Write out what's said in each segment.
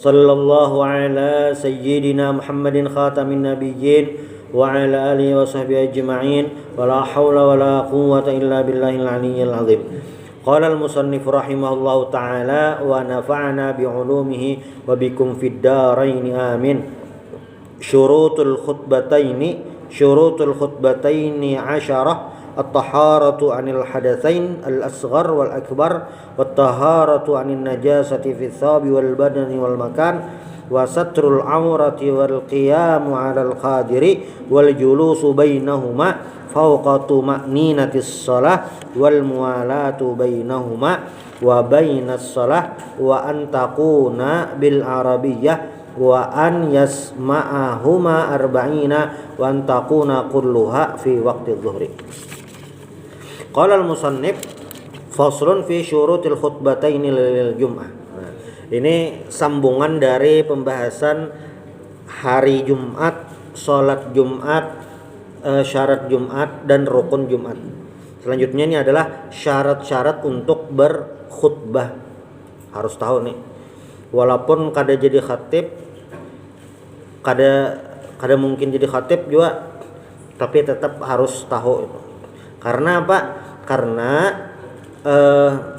Sallallahu ala sayyidina Muhammadin khatamin nabiyyin wa ala alihi wa sahbihi ajma'in wa la hawla wa la quwwata illa billahil aliyyil azim. Qala al-musannif rahimahullahu ta'ala wa nafa'ana bi 'ulumihi wa bikum fid dharain amin. Syurutul khutbataini 'asharah. At-taharatu 'anil hadatsain al-asghar wal akbar wat-taharatu 'anin najasati fi thabi wal badani wal makan wa satrul 'aurati wal qiyamu 'alal qadiri wal julusu bainahuma fawqa tuma'ninatis shalah wal muwalatu bainahuma wa bainas shalah wa an taquna bil arabiyyah wa an yasma'ahuma arba'ina wa an taquna kulluha fi waqti dhuhri. Qala al-musannif faslun fi syurutil khutbataini lil jum'ah. Nah, ini sambungan dari pembahasan hari Jumat, salat Jumat, syarat Jumat dan rukun Jumat. Selanjutnya ini adalah syarat-syarat untuk berkhutbah. Harus tahu nih. Walaupun kada jadi khatib, kada mungkin jadi khatib juga, tapi tetap harus tahu itu. Karena apa? Karena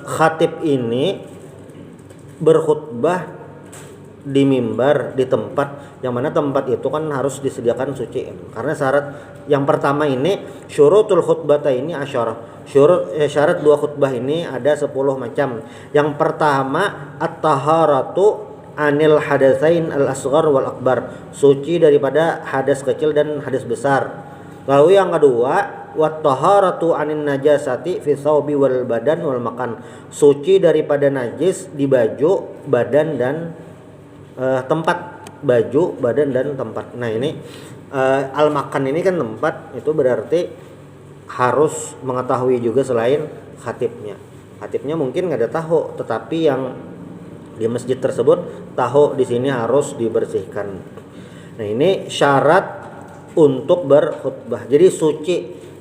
khatib ini berkhutbah di mimbar, di tempat yang mana tempat itu kan harus disediakan suci. Karena syarat yang pertama ini syurutul khutbataini asyarah. Syarat dua khutbah ini ada 10 macam. Yang pertama at-taharatu anil hadatsain al-asghar wal akbar. Suci daripada hadas kecil dan hadas besar. Lalu yang kedua wat-taharatu anin najasati fi thawbi wal badan wal makan. Suci daripada najis di baju, badan dan tempat. Baju, badan dan tempat. Nah, ini al-makan ini kan tempat, itu berarti harus mengetahui juga selain khatibnya. Khatibnya mungkin enggak ada tahu, tetapi yang di masjid tersebut tahu di sini harus dibersihkan. Nah, ini syarat untuk berkhutbah. Jadi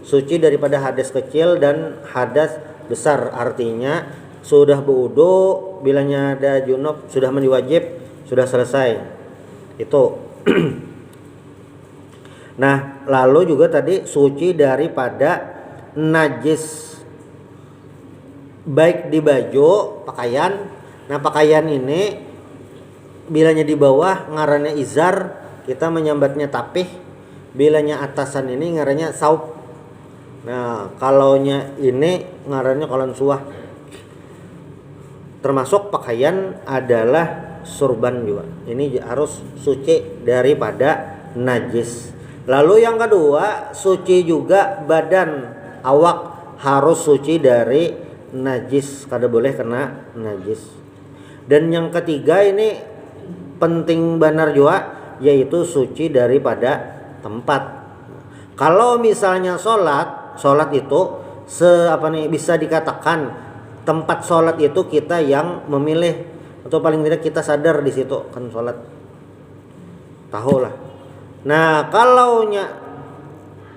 suci daripada hadas kecil dan hadas besar, artinya sudah berwudu, bilanya ada junub, sudah mandi wajib, sudah selesai. Itu. Nah, lalu juga tadi suci daripada najis baik di baju, pakaian. Nah, pakaian ini bilanya di bawah ngarannya izar, kita menyambatnya tapih. Bilanya atasan ini ngarannya saub. Nah, kalaunya ini ngarannya kolon suah. Termasuk pakaian adalah surban juga. Ini harus suci daripada najis. Lalu yang kedua, suci juga badan, awak harus suci dari najis, kada boleh kena najis. Dan yang ketiga ini penting benar juga, yaitu suci daripada tempat. Kalau misalnya sholat itu bisa dikatakan tempat sholat itu kita yang memilih, atau paling tidak kita sadar di situ kan sholat, tahulah. Nah, kalau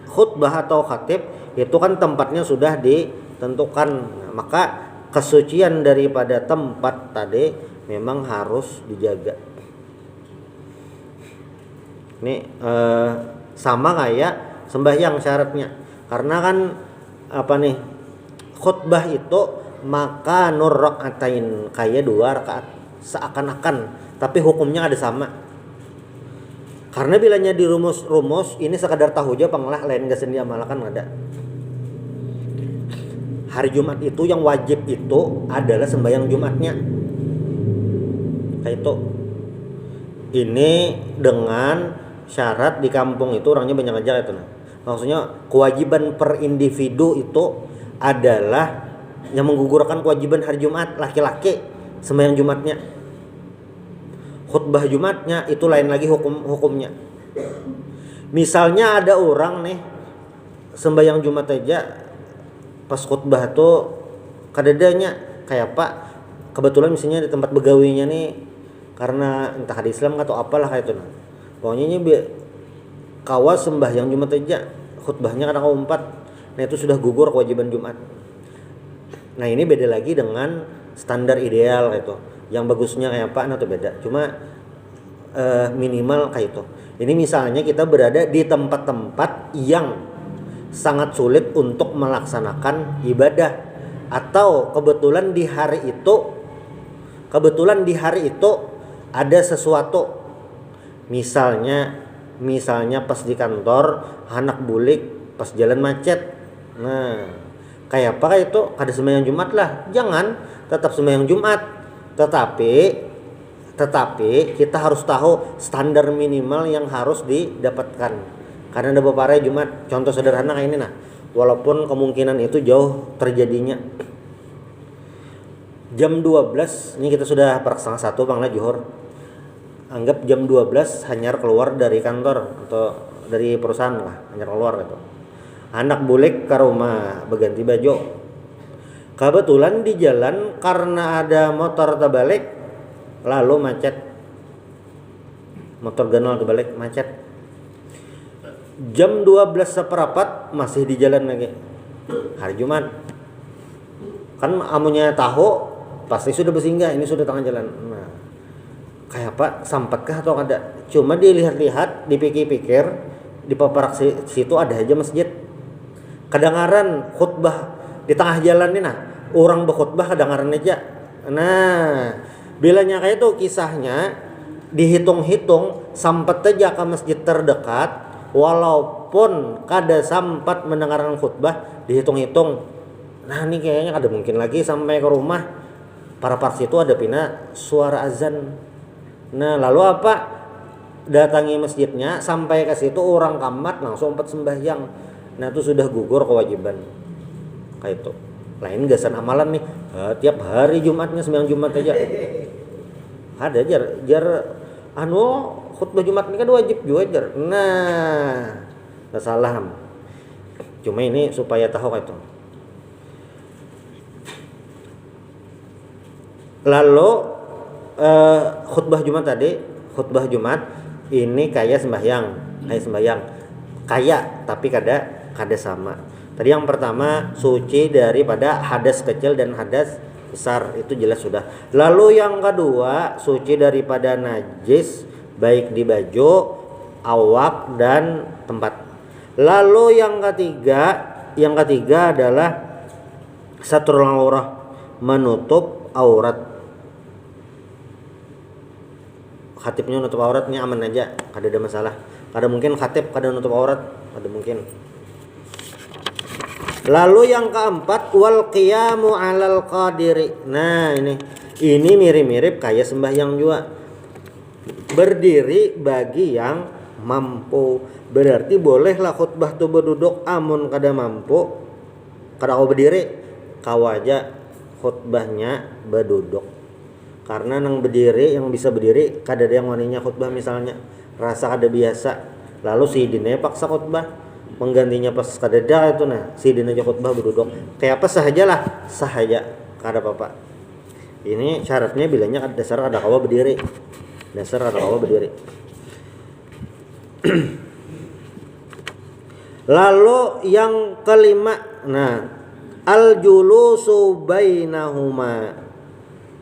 khutbah atau khatib itu kan tempatnya sudah ditentukan. Nah, maka kesucian daripada tempat tadi memang harus dijaga. Ini sama kayak sembahyang syaratnya. Karena kan khutbah itu maka nur rakaatain, kayak 2 rakaat seakan-akan, tapi hukumnya ada sama. Karena bilanya di rumus ini sekadar tahu aja panglah, lain gak sendi amalkan ada. Hari Jumat itu yang wajib itu adalah sembahyang Jumatnya. Kayak itu. Ini dengan syarat di kampung itu orangnya banyak aja itu. Maksudnya kewajiban per individu itu adalah yang menggugurkan kewajiban hari Jumat, laki-laki sembahyang Jumatnya. Khutbah Jumatnya itu lain lagi hukumnya. Misalnya ada orang nih sembahyang Jumat aja, pas khutbah tuh kadadanya kayak Pak, kebetulan misalnya di tempat begawinya nih, karena entah ada Islam atau apalah kayak itu. Pokoknya kawas sembahyang Jumat aja, khutbahnya kadang 4. Nah, itu sudah gugur kewajiban Jumat. Nah, ini beda lagi dengan standar ideal itu. yang bagusnya kayak apa atau beda, cuma minimal kayak itu. Ini misalnya kita berada di tempat-tempat yang sangat sulit untuk melaksanakan ibadah, atau kebetulan di hari itu ada sesuatu, misalnya pas di kantor anak bulik pas jalan macet. Nah, kayak apa itu? Kada sembahyang Jumat lah. Jangan, tetap sembahyang Jumat. Tetapi kita harus tahu standar minimal yang harus didapatkan. Karena ada beberapa Jumat, contoh sederhana kayak ini nah. Walaupun kemungkinan itu jauh terjadinya. Jam 12, ini kita sudah setengah 1 Bang Juhur. Anggap jam 12 hanyar keluar dari kantor atau dari perusahaan lah, hanyar keluar gitu. Anak bulik ke rumah berganti baju. Kebetulan di jalan karena ada motor terbalik, lalu macet. Motor ganol terbalik macet. Jam 12:15 masih di jalan lagi. Hari Jumat. Kan amunya tahu pasti sudah bersinggah, ini sudah tengah jalan. Nah, kayak apa? Sampatkah atau ada? Cuma dilihat-lihat, dipikir-pikir, di paparak situ ada aja masjid. Kedengaran khutbah di tengah jalan nih nah, orang berkhutbah kedengaran aja. Nah, bilanya kayak itu kisahnya dihitung-hitung sampai aja ke masjid terdekat, walaupun kada sempat mendengarkan khutbah, dihitung-hitung. Nah, ini kayaknya kada mungkin lagi sampai ke rumah. Para parsi itu ada pina suara azan. Nah, lalu apa? Datangi masjidnya, sampai ke situ orang kamat langsung empat sembahyang. Nah, itu sudah gugur kewajiban. Kayak itu. Lain gasan amalan nih. Tiap hari Jumatnya sembahyang Jumat aja. Ada jar khutbah Jumat ini kan wajib juga jar. Nah, enggak salah. Cuma ini supaya tahu kayak itu. Lalu khutbah Jumat ini kayak sembahyang, kayak tapi kada sama. Tadi yang pertama suci daripada hadas kecil dan hadas besar, itu jelas sudah. Lalu yang kedua suci daripada najis baik di baju, awak dan tempat. Lalu yang ketiga adalah satrul aurah, menutup aurat. Khatibnya nutup auratnya aman aja, kada ada masalah. Kada mungkin khatib kada nutup aurat, kada mungkin. Lalu yang keempat wal qiyamu 'alal qadiri. Nah, ini mirip-mirip kayak sembahyang juga. Berdiri bagi yang mampu. Berarti bolehlah khutbah tu berduduk, amun kada mampu kada kau berdiri, kau aja khutbahnya berduduk. Karena nang berdiri, yang bisa berdiri kada ada yang waninya khutbah misalnya, rasa kada biasa, lalu sidinnya paksa khutbah, penggantinya pas kada ada itu nah sidin aja khutbah berduduk. Kayak apa sahaja kada apa-apa. Ini syaratnya bilangnya dasar kada kawa berdiri. Lalu yang kelima, nah, al julusu bainahuma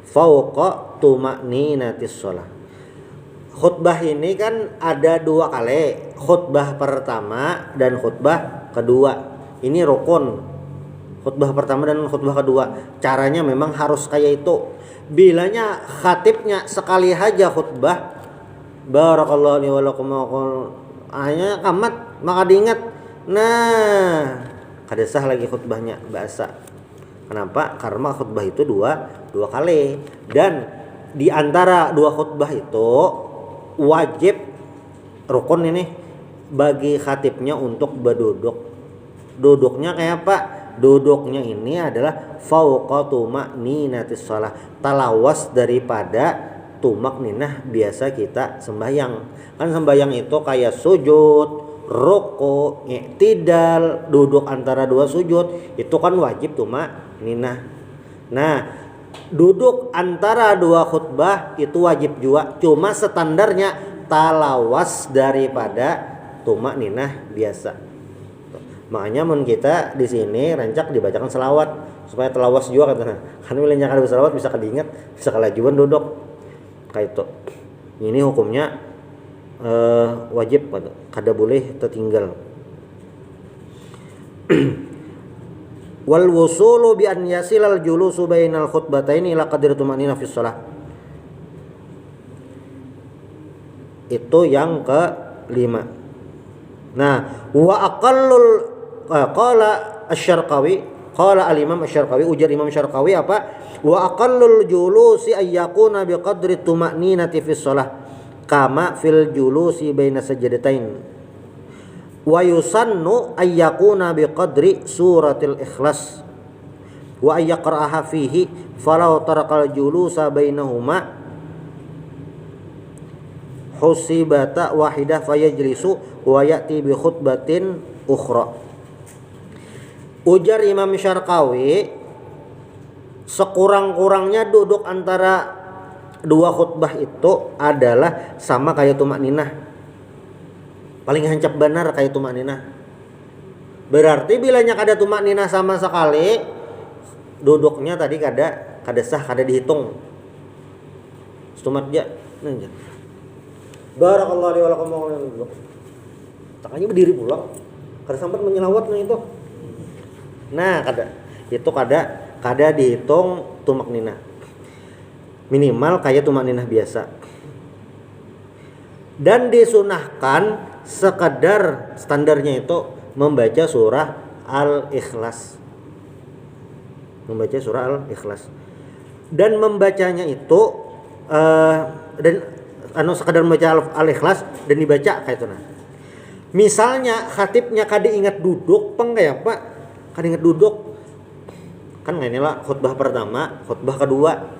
fauqa tuma'ninatis shalah. Khutbah ini kan ada 2 kali, khutbah pertama dan khutbah kedua. Ini rukun. Khutbah pertama dan khutbah kedua. Caranya memang harus kayak itu. Bilanya khatibnya sekali aja khutbah, barakallahu li wa lakum hanya kamat maka diingat. Nah, kada sah lagi khutbahnya bahasa. Kenapa? Karena khutbah itu dua kali, dan di antara 2 khutbah itu wajib rukun ini bagi khatibnya untuk berduduk. Duduknya kayak apa? Duduknya ini adalah fauqa tuma'ninatis shalah, talawas daripada tumakninah biasa kita sembahyang. Kan sembahyang itu kayak sujud, ruku, i'tidal, duduk antara 2 sujud, itu kan wajib tumakninah. Nah, duduk antara 2 khutbah itu wajib juga, cuma standarnya talawas daripada tumakninah biasa. Makanya mun kita di sini rancak dibacakan selawat supaya telawas juga katanya. Kan milihnya kada selawat bisa kadiingat, bisa kalajuan duduk. Kayak itu. Ini hukumnya wajib kada boleh tertinggal. Wal wusulu bi an yasilal julusu bainal khutbataini ila qadri tumanina fi shalah. Itu yang kelima. Nah, wa aqallul qala asy-Syarqawi, qala al-Imam asy-Syarqawi, ujar Imam Syarqawi apa? Wa aqallul julusi ayyakuna bi qadri tumaninati fi shalah kama fil julusi baina sajdatain. Wa yusannu ayyakuna bi qadri suratil ikhlas wa ayyaqra'aha fihi falau tarakal julusa bainahuma husibata wahidah fayajlisu wa ya'ti bi khutbatin ukhra. Ujar Imam Syarqawi, sekurang-kurangnya duduk antara dua khutbah itu adalah sama kayak tumakninah. Paling hancap benar kayak tumakninah. Berarti bilanya kada tumakninah sama sekali, duduknya tadi kada sah, kada dihitung. Stumat ja. Barakallahu li wa lakum wa lakum. Takanya berdiri pula. Kada sempat menyelawatnya itu. Nah, kada dihitung tumakninah. Minimal kayak tumakninah biasa. Dan disunahkan sekadar standarnya itu membaca surah Al-Ikhlas. Membaca surah Al-Ikhlas. Dan membacanya itu sekadar membaca Al-Ikhlas dan dibaca kayak itu nah. Misalnya khatibnya kada ingat duduk, kayak apa? Kada ingat duduk. Kan inilah khutbah pertama, khutbah kedua.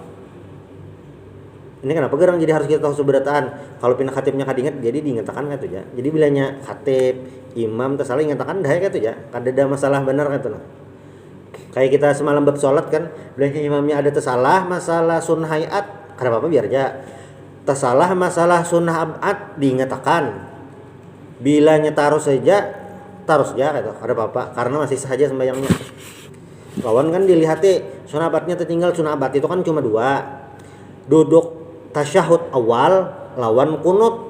Ini kenapa gerang jadi harus kita tahu seberataan. Kalau pindah khatibnya kada ingat jadi diingatakan gitu ya. Jadi bilanya khatib, imam tersalah ingatakan dah gitu ya. Kada ada masalah benar gitu nah. Kayak kita semalam bab salat kan, bilanya imamnya ada tersalah masalah sunnah hayat, kada apa-apa biar aja. Tersalah masalah sunnah abad diingatakan. Bilanya taruh saja gitu, ada apa-apa karena masih saja sembahyangnya. Lawan kan dilihati sunnah abadnya tertinggal. Sunnah abad itu kan cuma dua, duduk tasyahud awal lawan kunut.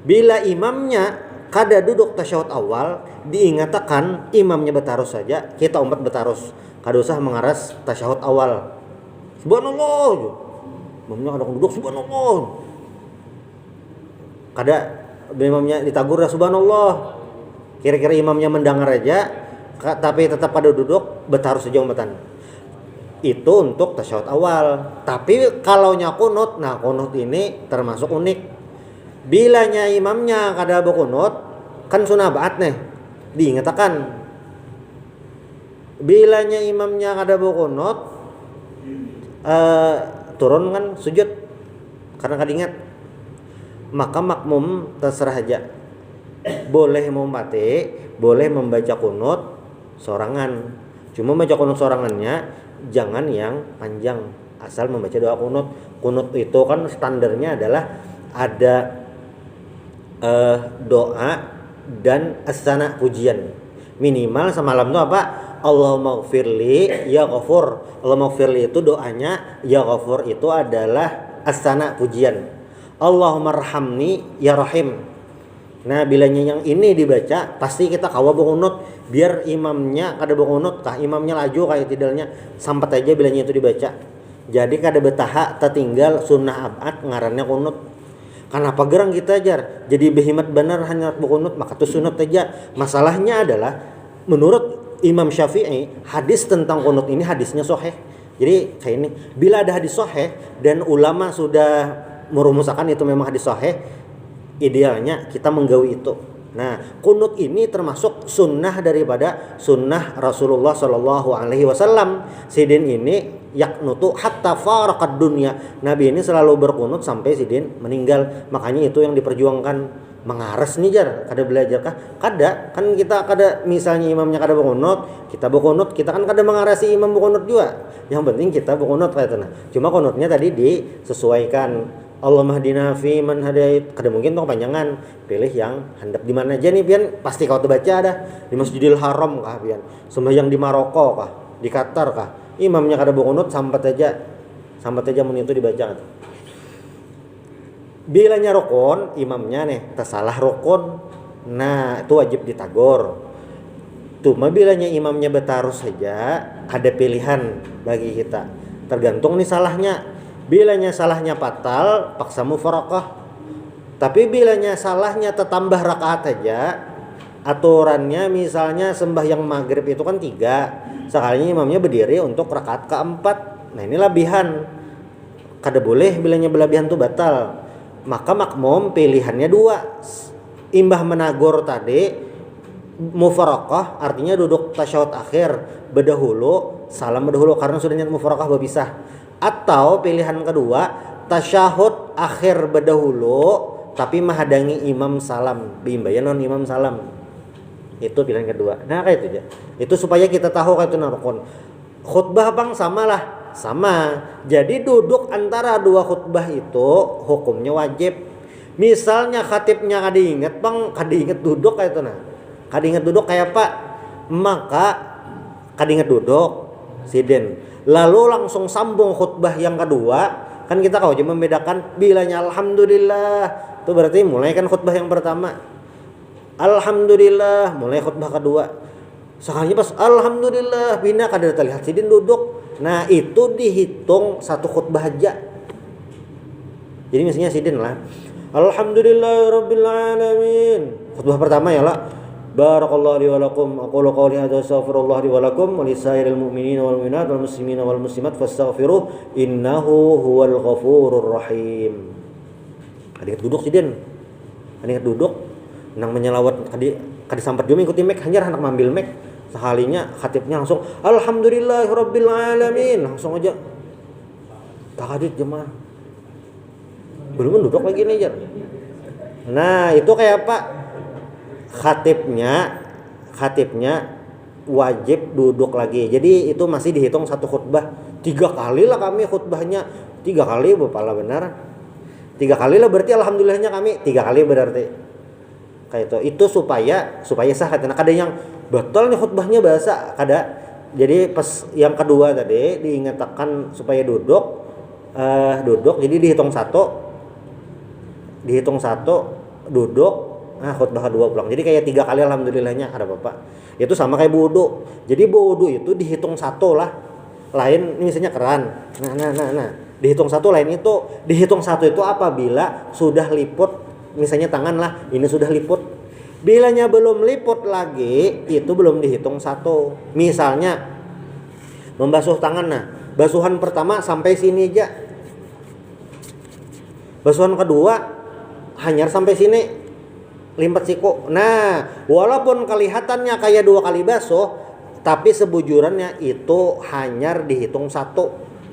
Bila imamnya kada duduk tasyahud awal, diingatakan imamnya bertarus saja, kita umat bertarus, kada usah mengaras tasyahud awal. Subhanallah, imamnya kada duduk subhanallah, kada imamnya ditagur subhanallah, kira-kira imamnya mendengar aja tapi tetap pada duduk bertaruh saja umpatan. Itu untuk tasyahud awal. Tapi kalau nya kunut, nah kunut ini termasuk unik. Bilanya imamnya kada berkunut, kan sunah ba'at nih diingatakan. Bilanya imamnya kada berkunut, turun kan sujud karena kada ingat. Maka makmum terserah aja, boleh mumpati, boleh membaca kunut sorangan. Cuma baca kunut sorangannya jangan yang panjang, asal membaca doa kunut. Kunut itu kan standarnya adalah ada doa dan asana pujian. Minimal semalam itu apa? Allahumma gfirli ya ghafur. Allahumma gfirli itu doanya, ya ghafur itu adalah asana pujian. Allahumma rahamni ya rahim. Nah, bilanya yang ini dibaca pasti kita kawa berkunut, biar imamnya kada berkunut kah imamnya laju kayak tidalnya sampai aja bilanya itu dibaca. Jadi kada betaha tertinggal sunnah abad ngarannya kunut. Kenapa gerang kita ajar jadi behimat benar hanya berkunut, maka itu sunat aja. Masalahnya adalah menurut Imam Syafi'i hadis tentang kunut ini hadisnya sahih. Jadi kayak ini, bila ada hadis sahih dan ulama sudah merumuskan itu memang hadis sahih, idealnya kita menggawi itu. Nah, kunut ini termasuk sunnah daripada sunnah Rasulullah Shallallahu Alaihi Wasallam. Sidin ini yaknutu hatta faraqad dunya. Nabi ini selalu berkunut sampai sidin meninggal. Makanya itu yang diperjuangkan. Mengaras nih jar, kada belajar kah? Kada, kan kita kada misalnya imamnya kada berkunut, kita berkunut, kita kan kada mengarasi imam berkunut juga. Yang penting kita berkunut kayak itu nah. Cuma kunutnya tadi disesuaikan. Allahumma hdina fi man hadait. Kada mungkin tong panjangan, pilih yang handap di mana aja nih pian, pasti kau baca dah. Di Masjidil Haram kah pian, sembahyang di Maroko kah, di Qatar kah, imamnya kada bungut sambat aja mun itu dibaca. Bilanya rukun, imamnya nih tersalah rukun, nah itu wajib ditagor. Cuma bilanya imamnya betarus saja, ada pilihan bagi kita. Tergantung nih salahnya. Bilanya salahnya fatal, paksa mufaraqah. Tapi bilanya salahnya tetambah rakaat aja, aturannya misalnya sembahyang maghrib itu kan 3, sekalinya imamnya berdiri untuk rakaat keempat. Nah ini labihan, kada boleh bilanya berlebihan tuh batal. Maka makmum pilihannya 2, imbah menagor tadi mufaraqah, artinya duduk tasyahud akhir berdahulu, salam berdahulu karena sudah niat mufaraqah berpisah. Atau pilihan kedua, tasyahud akhir berdahulu tapi menghadangi imam salam, bimbaya non imam salam. Itu pilihan kedua. Nah kayak itu aja. Itu supaya kita tahu kayak itu rukun. Khutbah bang samalah, sama. Jadi duduk antara 2 khutbah itu hukumnya wajib. Misalnya khatibnya kada inget bang, kada inget duduk kayak itu nah. Kada inget duduk kayak apa? Maka kada inget duduk, siden. Lalu langsung sambung khutbah yang kedua, kan kita kau cuma membedakan bilanya alhamdulillah, itu berarti mulai kan khutbah yang pertama. Alhamdulillah, mulai khutbah kedua. Sekalinya pas alhamdulillah bina kada terlihat sidin duduk. Nah, itu dihitung satu khutbah aja. Jadi misalnya sidin lah. Alhamdulillahirabbil alamin. Khutbah pertama ya lah. Barakallahu li wa lakum, aqulu qawli hadza astaghfirullah li wa lakum wa lisairil mu'minina wal mu'minat wal muslimina wal muslimat fastaghfiruh innahu huwal ghafurur rahim. Kada duduk sidin. Kada duduk nang menyelawat kada sampat juga ikuti mek hanya hendak ngambil mek. Sekalinya khatibnya langsung alhamdulillahirabbil alamin, langsung aja tahajud jemaah. Belum duduk lagi nih jar. Nah, itu kayak apa? Khatibnya wajib duduk lagi. Jadi itu masih dihitung satu khutbah. 3 kali lah kami khutbahnya. 3 kali bapala benar. 3 kali lah berarti alhamdulillahnya kami 3 kali berarti. Kayak itu. Itu supaya sah. Karena ada yang batal nih khutbahnya bahasa kada. Jadi pas yang kedua tadi diingatkan supaya duduk. Jadi dihitung satu duduk. Nah khutbah kedua pulang. Jadi kayak 3 kali alhamdulillahnya ada apa-apa. Itu sama kayak wudu. Jadi wudu itu dihitung satu lah. Lain misalnya keran. Nah. Dihitung satu lain itu. Dihitung satu itu apabila sudah liput. Misalnya tangan lah. Ini sudah liput. Bilanya belum liput lagi. Itu belum dihitung satu. Misalnya membasuh tangan. Nah basuhan pertama sampai sini aja. Basuhan kedua hanya sampai sini. Limpat siku. Nah, walaupun kelihatannya kayak 2 kali basuh, tapi sebujurannya itu hanya dihitung 1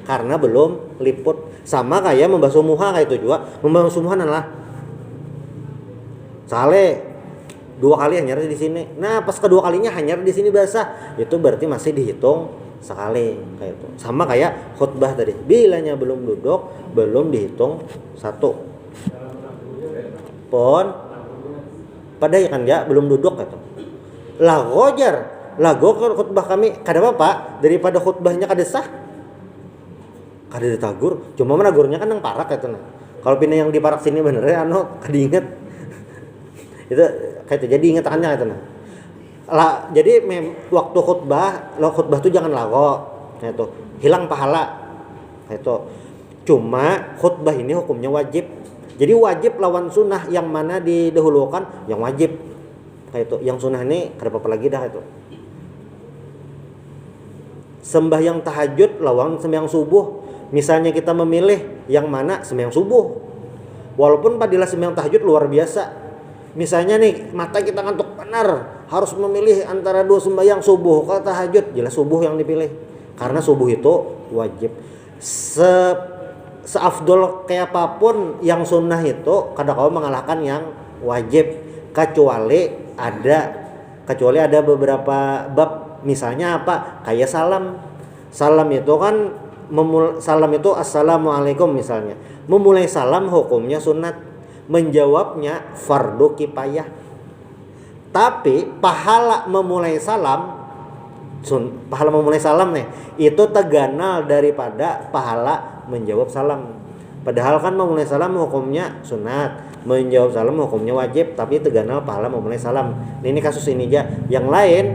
karena belum liput. Sama kayak membasuh muha kayak itu juga. Membasuh muha adalah sale 2 kali hanya di sini. Nah, pas kedua kalinya hanya di sini basah, itu berarti masih dihitung sekali kayak itu. Sama kayak khutbah tadi. Bilanya belum duduk, belum dihitung 1. Pon padahal kan ya belum duduk gitu. Lago khutbah kami kada apa daripada khutbahnya kada sah. Kada ditagur, cuma menagurnya kan nang parak gitu nah. Kalau pindah yang di parak sini bener ya kada inget. Itu kayak itu jadi ingetannya gitu nah. Jadi waktu khutbah tuh jangan lago gitu. Hilang pahala. Itu. Cuma khutbah ini hukumnya wajib. Jadi wajib lawan sunnah yang mana didahulukan yang wajib kayak itu. Yang sunnah ini kada apa-apa lagi dah itu. Sembahyang tahajud lawan sembahyang subuh. Misalnya kita memilih yang mana sembahyang subuh. Walaupun padilah sembahyang tahajud luar biasa. Misalnya nih mata kita ngantuk benar, harus memilih antara 2 sembahyang subuh ke tahajud, jelas subuh yang dipilih. Karena subuh itu wajib. Seafdol kayak apapun yang sunnah itu kada kau mengalahkan yang wajib kecuali ada beberapa bab. Misalnya apa kayak salam itu kan salam itu assalamualaikum misalnya. Memulai salam hukumnya sunat, menjawabnya fardu kifayah. Tapi pahala memulai salam nih itu terganal daripada pahala menjawab salam. Padahal kan memulai salam hukumnya sunat, menjawab salam hukumnya wajib, tapi terganal pahala memulai salam. Ini kasus ini aja. Yang lain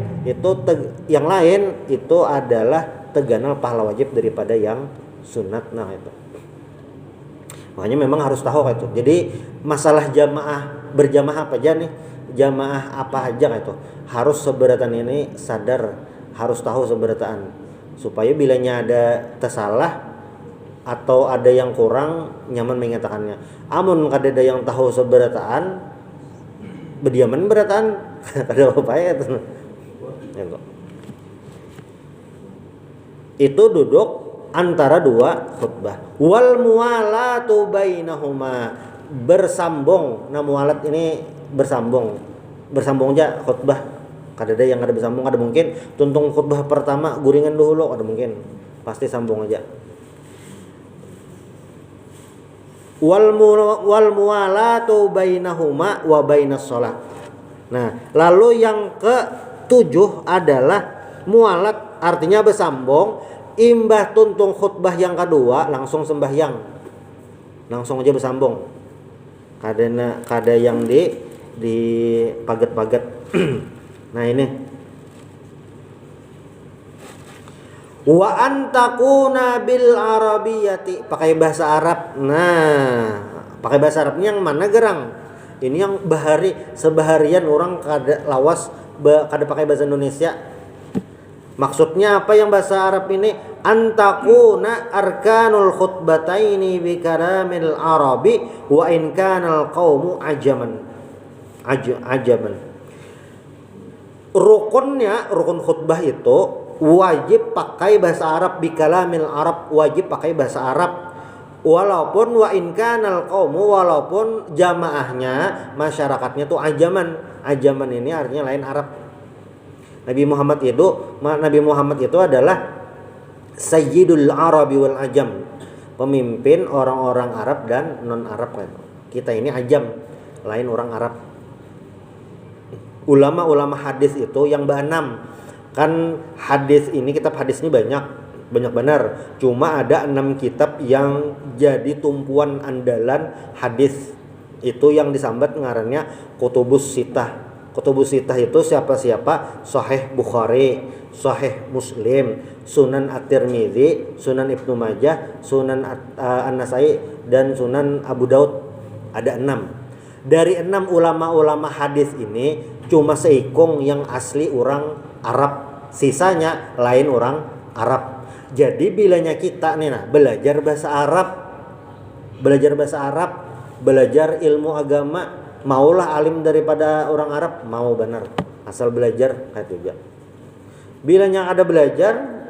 itu adalah terganal pahala wajib daripada yang sunat. Nah itu. Makanya memang harus tahu itu. Jadi masalah berjamaah apa aja nih? Jamaah apa aja itu? Harus seberatan ini sadar, harus tahu seberatan supaya bilanya ada tersalah atau ada yang kurang nyaman mengatakannya. Amun kada ada yang tahu seberataan berdiaman berataan kada apa ya itu. Itu duduk antara dua khutbah. Wal muwalatu bainahuma, bersambung. Nah muwalat ini bersambung aja khutbah. Kada ada yang ada bersambung, ada mungkin tuntung khutbah pertama guringan dulu, ada mungkin pasti sambung aja. Wal muwalatu bainahuma wa bainas shalah. Nah, lalu yang ke-7 adalah muwalat, artinya bersambung imbah tuntung khutbah yang kedua langsung sembahyang. Langsung aja bersambung. Kada yang di paget-paget. Nah, ini wa antakuna bil arabiyati, pakai bahasa Arab. Nah, pakai bahasa Arab ini yang mana gerang? Ini yang sebaharian orang kada lawas kada pakai bahasa Indonesia. Maksudnya apa yang bahasa Arab ini? Antakuna arkanul khutbataini bi kalamil arabi wa in kanal qaumu ajaman. Rukun khutbah itu wajib pakai bahasa Arab, bikalamil Arab, wajib pakai bahasa Arab. Walaupun wa in kanal qaumu, walaupun jamaahnya masyarakatnya tuh ajaman. Ajaman ini artinya lain Arab. Nabi Muhammad itu adalah Sayyidul Arabi wal Ajam, pemimpin orang-orang Arab dan non-Arab. Kita ini ajam, lain orang Arab. Ulama-ulama hadis itu yang be-6. Kan hadis ini, kitab hadis ini banyak benar. Cuma ada 6 kitab yang jadi tumpuan andalan hadis. Itu yang disambat ngarannya Kutubus Sittah. Kutubus Sittah itu siapa? Sahih Bukhari, Sahih Muslim, Sunan At-Tirmidzi, Sunan Ibnu Majah, Sunan An-Nasai, dan Sunan Abu Daud. Ada 6. Dari 6 ulama-ulama hadis ini cuma seikung yang asli orang Arab, sisanya lain orang Arab. Jadi bilanya kita nih belajar bahasa Arab, belajar ilmu agama, maulah alim daripada orang Arab, mau benar, asal belajar kayak itu aja. Bilanya ada belajar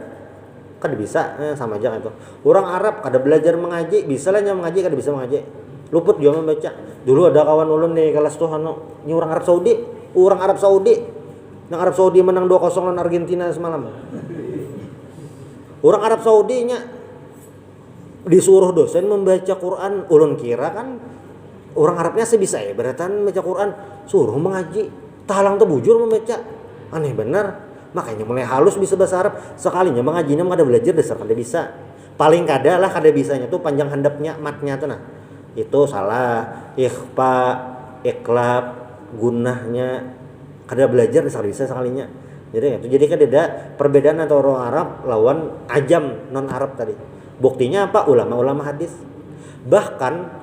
kada bisa, sama aja itu. Orang Arab kada belajar mengaji, bisa lah mengaji, kada bisa mengaji. Luput juga membaca. Dulu ada kawan ulun nih kelas tuh ini orang Arab Saudi. Yang Arab Saudi menang 2-0 lawan Argentina semalam. Orang Arab Saudinya disuruh dosen membaca Quran, ulun kira kan orang Arabnya sebisa ya beratan baca Quran, suruh mengaji, talang terbujur membaca. Aneh benar. Makanya mulai halus bisa bahasa Arab, sekalinya mengajinya kada belajar dasar kada bisa. Paling kada bisanya tuh panjang handapnya, matnya tuh itu salah, ikhfa, iklab, gunahnya kada belajar dasar bisa sekalinya. Jadi kan ada perbedaan antara orang Arab lawan ajam non Arab tadi. Buktinya apa? Ulama-ulama hadis. Bahkan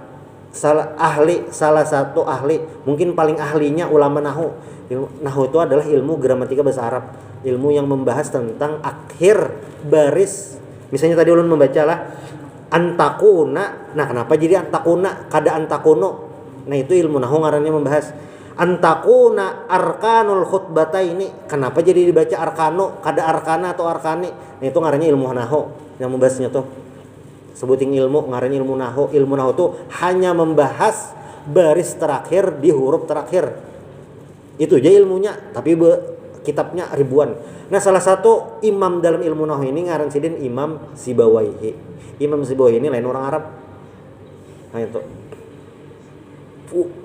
salah satu ahli, mungkin paling ahlinya ulama nahu. Nahu itu adalah ilmu gramatika bahasa Arab, ilmu yang membahas tentang akhir baris. Misalnya tadi ulun membaca lah antakuna. Nah, kenapa jadi antakuna kada antakuno? Nah, itu ilmu nahu ngarannya membahas antakuna arkanul khutbataini. Kenapa jadi dibaca arkano kada arkana atau arkani? Nah, itu ngarannya ilmu nahu yang membahasnya tuh. Sebutin ilmu ngarannya ilmu nahu. Ilmu nahu tuh hanya membahas baris terakhir di huruf terakhir. Itu aja ilmunya, tapi kitabnya ribuan. Nah, salah satu imam dalam ilmu nahwu ini ngaran sidin Imam Sibawaihi. Imam Sibawaihi ini lain orang Arab. Nah itu.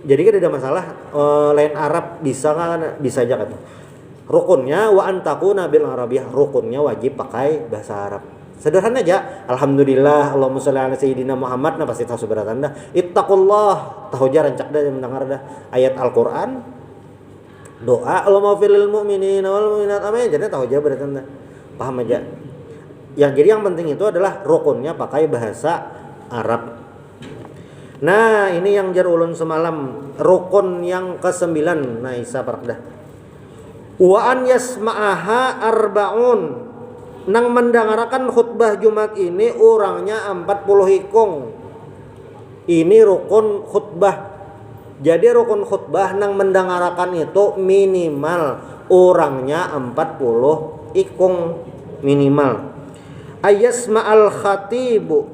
Jadi kan ada masalah lain Arab bisa kan, bisa aja kan. Rukunnya wa antakuna bil arabiyah, rukunnya wajib pakai bahasa Arab. Sederhana aja. Alhamdulillah, Allahumma sholli ala sayyidina Muhammad, nah pasti tahu seberatan dah. Ittaqullah, tahu aja rancak dah mendengar dah ayat Al-Qur'an. Doa Allahumma fil mu'minina wal mu'minat, amin. Jadi tahu aja beratan dah. Paham aja. Jadi yang penting itu adalah rukunnya pakai bahasa Arab. Nah, ini yang jar ulun semalam, rukun yang ke-9. Nah, Isa pardah. Wa an yasma'aha arba'un. Nang mendengarkan khutbah Jumat ini orangnya 40 hikung. Ini rukun khutbah. Jadi rukun khutbah nang mendengarkan itu minimal orangnya 40 hikung minimal. Ayasma'al khatibu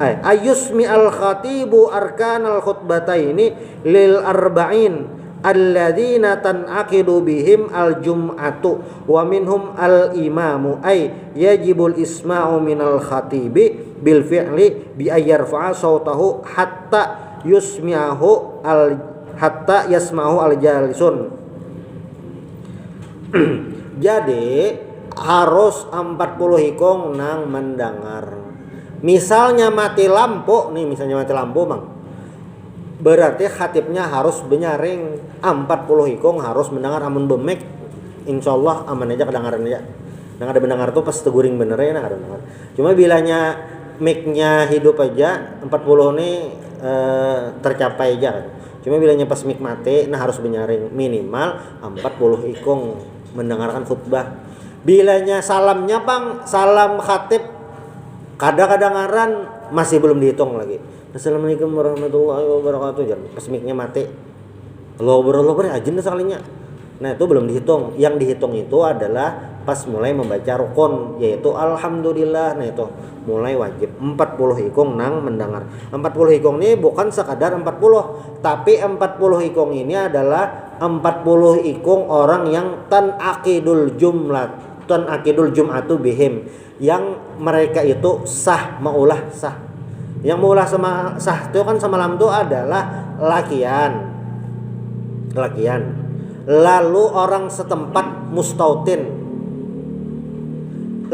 ayusmi al khatibu arkanal khutbataini lil arba'in alladzina tan'aqidu bihim al jum'atu wa minhum al imamu ay yajibul isma'u minal khatibi bil fi'li bi ayyarfa'a sautahu hatta yasma'u al jalisun. Jadi harus 40 hikung nang mendengar. Misalnya mati lampu Bang, berarti khatibnya harus benyaring 40 hikung harus mendengar, amun bemek insyaallah aman aja kedengaran aja. Nang ada mendengar tuh pas teguring bener ya, nang ada mendengar. Cuma bilanya mic-nya hidup aja 40 nih tercapai aja kan. Cuma bilanya pas mic mati nah harus benyaring minimal 40 hikung mendengarkan khutbah. Bilanya salamnya Bang, salam khatib kadang-kadangaran masih belum dihitung lagi. Assalamualaikum warahmatullahi wabarakatuh. Jangan pas mic-nya mati. Lober aja sekalinya. Nah, itu belum dihitung. Yang dihitung itu adalah pas mulai membaca rukun, yaitu alhamdulillah. Nah, itu mulai wajib 40 hikung nang mendengar. 40 hikung ini bukan sekadar 40, tapi 40 hikung ini adalah 40 hikung orang yang tanaqidul jum'atu bihim, yang mereka itu sah maulah sah. Yang maulah sama sah itu kan semalam itu adalah lakian. Lalu orang setempat mustautin.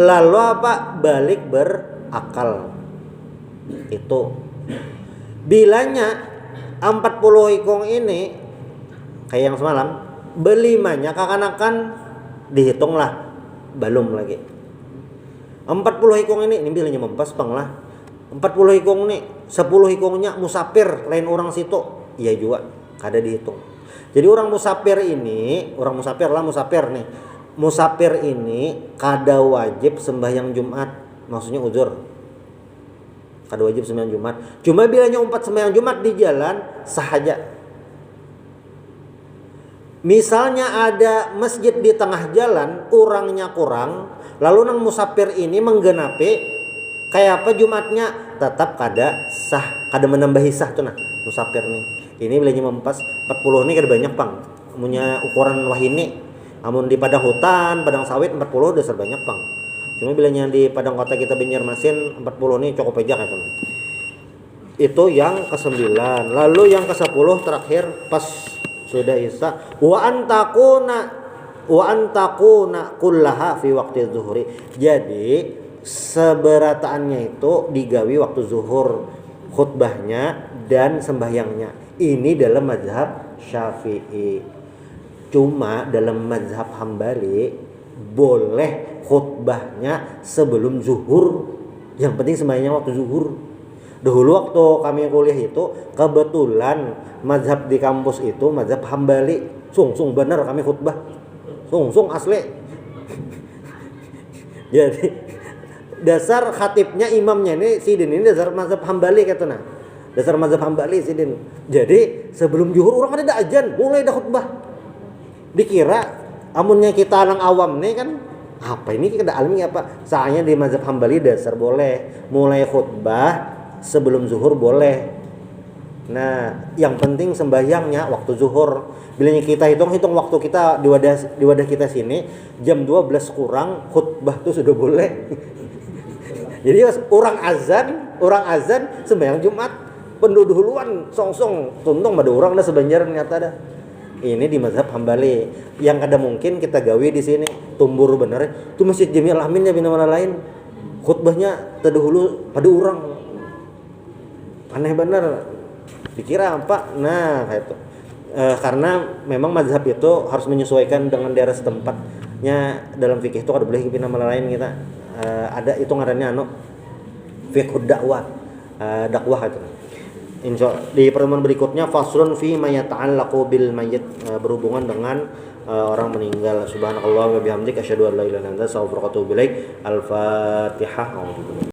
Lalu apa? Balik berakal. Itu. Bilanya 40 hikung ini kayak yang semalam, belimanya kakanakan dihitunglah belum lagi. 40 hikung ini bilanya mempas Bang lah. 40 hikung nih, 10 hikungnya musafir lain orang situ. Iya juga, kada dihitung. Jadi orang musafir nih. Musafir ini kada wajib sembahyang Jumat. Maksudnya uzur. Kada wajib sembahyang Jumat. Cuma bilanya umpat sembahyang Jumat di jalan sah aja. Misalnya ada masjid di tengah jalan, orangnya kurang, lalu nang musafir ini menggenapi kayak apa Jumatnya, tetap kada sah, kada menambahi sah tuh nah musafir nih. Ini bilanya mempas 40 nih kada banyak Bang. Punya ukuran wahini. Amun di padang hutan, padang sawit 40 dasar banyak Bang. Cuma bilanya di padang kota kita Banjarmasin 40 nih cukup aja kan. Itu yang ke-9. Lalu yang ke-10 terakhir pas sudah Isa wa antakuna kullaha fi waqti zuhri. Jadi seberataannya itu digawi waktu zuhur khutbahnya dan sembahyangnya. Ini dalam mazhab Syafi'i. Cuma dalam mazhab Hambali boleh khutbahnya sebelum zuhur. Yang penting sembahyangnya waktu zuhur. Dahulu waktu kami kuliah itu kebetulan mazhab di kampus itu mazhab Hambali. Sung bener kami khutbah. Sung asli. Jadi dasar khatibnya imamnya ini sidin ini dasar mazhab Hambali katanya. Dasar mazhab Hambali sidin. Jadi sebelum zuhur orang ada azan, mulai dah khutbah. Dikira amunnya kita orang awam nih kan apa ini kita alami apa? Soalnya di mazhab Hambali dasar boleh mulai khutbah sebelum zuhur boleh. Nah, yang penting sembahyangnya waktu zuhur. Bila kita hitung waktu kita di wadah kita sini jam 12 kurang khutbah tuh sudah boleh. Jadi orang azan sembahyang Jumat penduduluan songsong tuntung pada orang dah sebanjaran nyata dah. Ini di mazhab Hambali yang kada mungkin kita gawe di sini tumbur bener itu Masjid Jami'ul Amin ya bina mana lain khutbahnya terdahulu pada orang aneh bener dikira apa nah kayak itu karena memang mazhab itu harus menyesuaikan dengan daerah setempatnya dalam fikih itu kada boleh bina mana lain kita ada itu ngarannya fiqh dakwah dakwah itu. Insya di pertemuan berikutnya faslun fi ma yata'allaqu bil mayyit berhubungan dengan orang meninggal. Subhanallah wa bihamdika asyhadu an la ilaha illa anta astaghfiruka wa atubu ilaik. Al-Fatihah.